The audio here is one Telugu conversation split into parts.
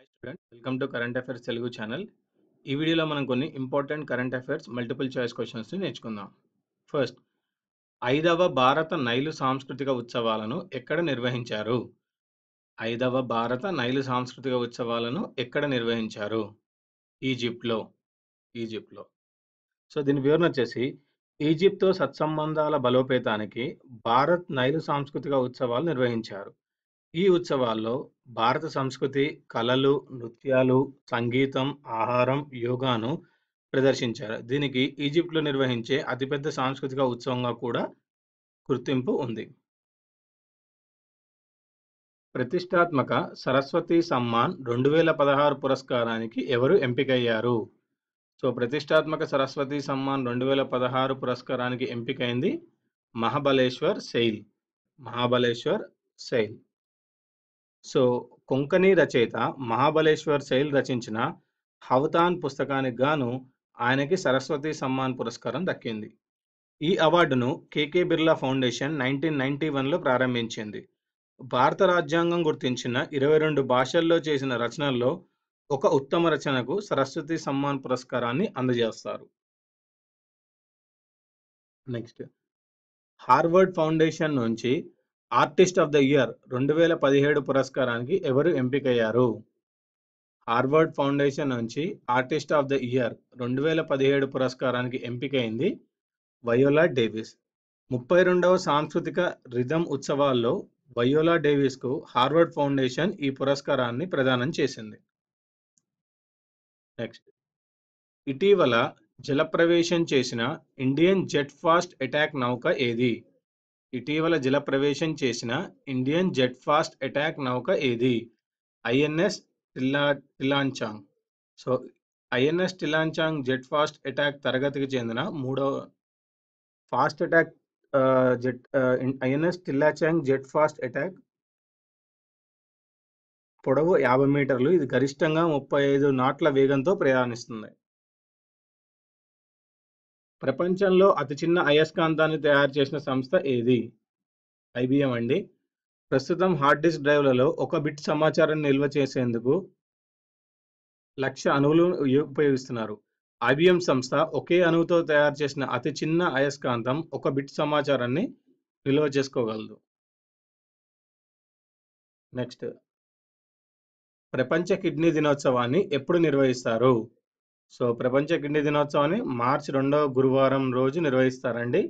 Hi student, welcome to current affairs Telugu channel. ఈ వీడియోలో మనం కొన్ని important current affairs multiple choice క్వశ్చన్స్ని నేర్చుకుందాం. ఫస్ట్, 5వ భారత నైలు సాంస్కృతిక ఉత్సవాలను ఎక్కడ నిర్వహించారు? 5వ భారత నైలు సాంస్కృతిక ఉత్సవాలను ఎక్కడ నిర్వహించారు? ఈజిప్ట్లో. ఈజిప్ట్లో. సో దీని వివరణ వచ్చేసి, ఈజిప్ట్తో సత్సంబంధాల బలోపేతానికి భారత్ నైలు సాంస్కృతిక ఉత్సవాలు నిర్వహించారు. ఈ ఉత్సవాల్లో భారత సంస్కృతి, కళలు, నృత్యాలు, సంగీతం, ఆహారం, యోగాను ప్రదర్శించారు. దీనికి ఈజిప్ట్‌లో నిర్వహించే అతిపెద్ద సాంస్కృతిక ఉత్సవంగా కూడా గుర్తింపు ఉంది. ప్రతిష్టాత్మక సరస్వతి సమ్మాన్ 2016 పురస్కారానికి ఎవరు ఎంపికయ్యారు? సో ప్రతిష్టాత్మక సరస్వతి సమ్మాన్ 2016 పురస్కారానికి ఎంపికైంది మహాబలేశ్వర్ సెయిల్. మహాబలేశ్వర్ సెయిల్. సో కొంకణి రచయిత మహాబలేశ్వర్ సెయిల్ రచించిన హవతాన్ పుస్తకానికి గాను ఆయనకి సరస్వతి సమ్మాన్ పురస్కారం దక్కింది. ఈ అవార్డును కేకే బిర్లా ఫౌండేషన్ 1991లో ప్రారంభించింది. భారత రాజ్యాంగం గుర్తించిన 22 భాషల్లో చేసిన రచనల్లో ఒక ఉత్తమ రచనకు సరస్వతి సమ్మాన్ పురస్కారాన్ని అందజేస్తారు. నెక్స్ట్, హార్వర్డ్ ఫౌండేషన్ నుంచి ఆర్టిస్ట్ ఆఫ్ ద ఇయర్ 2017 పురస్కారానికి ఎవరు ఎంపికయ్యారు? హార్వర్డ్ ఫౌండేషన్ నుంచి ఆర్టిస్ట్ ఆఫ్ ద ఇయర్ 2017 పురస్కారానికి ఎంపికైంది వయోలా డేవిస్. 32వ సాంస్కృతిక రిథమ్ ఉత్సవాల్లో వయోలా డేవిస్కు హార్వర్డ్ ఫౌండేషన్ ఈ పురస్కారాన్ని ప్రదానం చేసింది. నెక్స్ట్, ఇటీవల జలప్రవేశం చేసిన ఇండియన్ జెట్ ఫాస్ట్ అటాక్ నౌక ఏది? ఇటీవల జలప్రవేశం చేసిన ఇండియన్ జెట్ ఫాస్ట్ అటాక్ నౌక ఏది? INS Tillanchang. So INS Tillanchang jet fast attack తరగతికి చెందిన మూడవ fast attack INS Tillanchang jet fast attack పొడవు 50 మీటర్లు. ఇది గరిష్టంగా 35 నాట్ల వేగంతో ప్రయాణిస్తుంది. ప్రపంచంలో అతి చిన్న అయస్కాంతాన్ని తయారు చేసిన సంస్థ ఏది? ఐబిఎం అండి. ప్రస్తుతం హార్డ్ డిస్క్ డ్రైవ్లలో 1 బిట్ సమాచారాన్ని నిల్వ చేసేందుకు 1,00,000 అణువులు ఉపయోగిస్తున్నారు. ఐబిఎం సంస్థ ఒకే అణువుతో తయారు చేసిన అతి చిన్న అయస్కాంతం 1 బిట్ సమాచారాన్ని నిల్వ చేసుకోగలదు. నెక్స్ట్, ప్రపంచ కిడ్నీ దినోత్సవాన్ని ఎప్పుడు నిర్వహిస్తారు? సో ప్రపంచ కిడ్నీ దినోత్సవాన్ని మార్చి 2వ గురువారం రోజు నిర్వహిస్తారండి.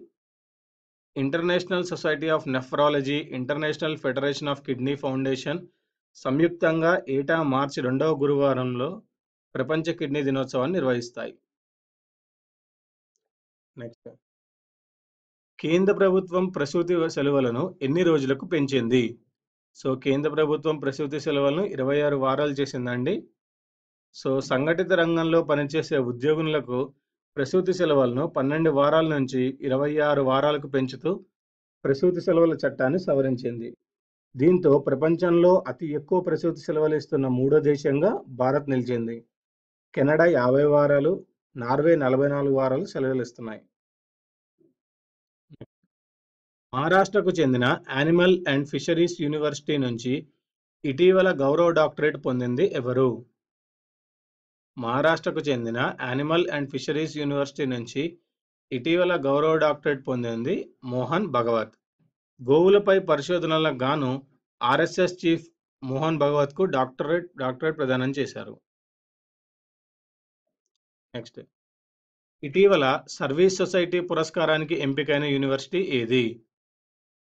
International society of nephrology, international federation of kidney foundation సంయుక్తంగా ఏటా మార్చి 2వ గురువారంలో ప్రపంచ కిడ్నీ దినోత్సవాన్ని నిర్వహిస్తాయి. నెక్స్ట్, కేంద్ర ప్రభుత్వం ప్రసూతి సెలవులను ఎన్ని రోజులకు పెంచింది? సో కేంద్ర ప్రభుత్వం ప్రసూతి సెలవులను 26 వారాలు చేసిందండి. సో సంఘటిత రంగంలో పనిచేసే ఉద్యోగులకు ప్రసూతి సెలవులను 12 వారాల నుంచి 26 వారాలకు పెంచుతూ ప్రసూతి సెలవుల చట్టాన్ని సవరించింది. దీంతో ప్రపంచంలో అతి ఎక్కువ ప్రసూతి సెలవులు ఇస్తున్న 3వ దేశంగా భారత్ నిలిచింది. కెనడా 50 వారాలు, నార్వే 44 వారాలు సెలవులు ఇస్తున్నాయి. మహారాష్ట్రకు చెందిన యానిమల్ అండ్ ఫిషరీస్ యూనివర్సిటీ నుంచి ఇటీవల గౌరవ డాక్టరేట్ పొందింది ఎవరు? మహారాష్ట్రకు చెందిన యానిమల్ అండ్ ఫిషరీస్ యూనివర్సిటీ నుంచి ఇటీవల గౌరవ డాక్టరేట్ పొందింది మోహన్ భగవత్. గోవులపై పరిశోధనలకు గాను ఆర్ఎస్ఎస్ చీఫ్ మోహన్ భగవత్కు డాక్టరేట్ ప్రదానం చేశారు. నెక్స్ట్, ఇటీవల సర్వీస్ సొసైటీ పురస్కారానికి ఎంపికైన యూనివర్సిటీ ఏది?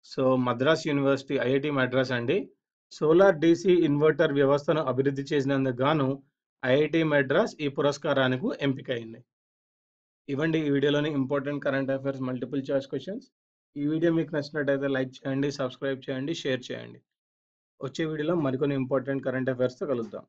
So Madras university, IIT Madras అండి. సోలార్ డీసీ ఇన్వర్టర్ వ్యవస్థను అభివృద్ధి చేసినందుకు గాను ఐఐటి మద్రాస్ ఈ పురస్కారానికి ఎంపికైంది. ఇవ్వండి ఈ వీడియోలోని important current affairs multiple choice questions. ఈ వీడియో మీకు నచ్చినట్టయితే లైక్ చేయండి, సబ్స్క్రైబ్ చేయండి, షేర్ చేయండి. వచ్చే వీడియోలో మరికొన్ని ఇంపార్టెంట్ కరెంట్ అఫైర్స్తో కలుద్దాం.